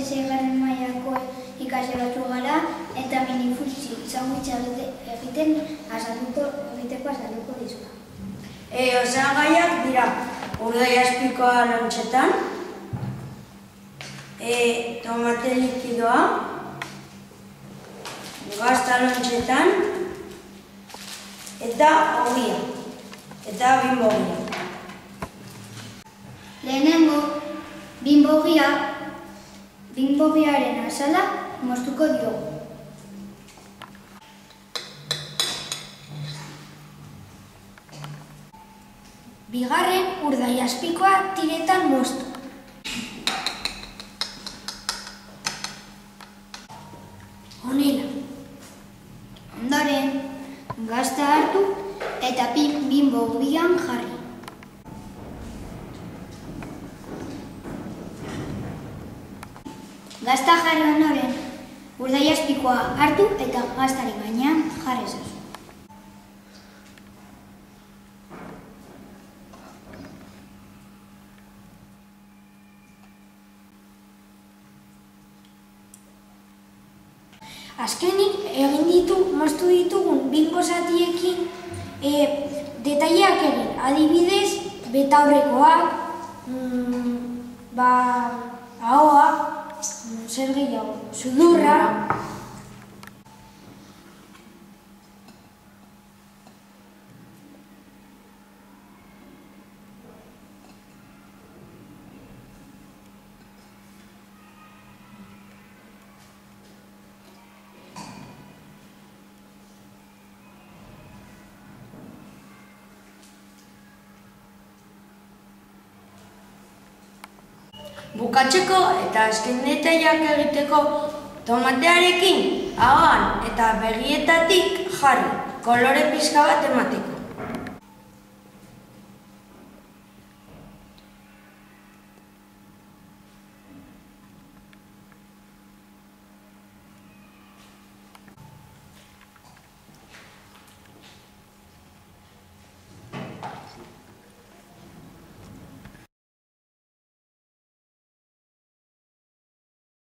seigarren mailako ikasle batzu gara eta minifutsi sandwich egiteko azalduko dizuet. Osagaiak dira urdaiazpikoa lontxetan, tomate likidoa, gazta lontxetan, eta ogia, eta Bimbo ogia. Lehenengo, Bimbo ogiaren azala moztuko diogu. Bigarren, urdaiazpikoa tiretan moztu. Honela. Ondoren, gazta hartu eta Bimbo ogian jarri. Gazta jarri ondoren, urdaiazpikoa hartu eta gaztari gainean jarri ezazu. Azkenik, moztu ditugun Bimbo zatiekin detaileak egin. Adibidez, betaurrekoak, ahoa, zer gehiago, sudurra. Bukatzeko eta azken detaileak egiteko tomatearekin ahoan eta begietatik jarri, kolore pixka bat emateko.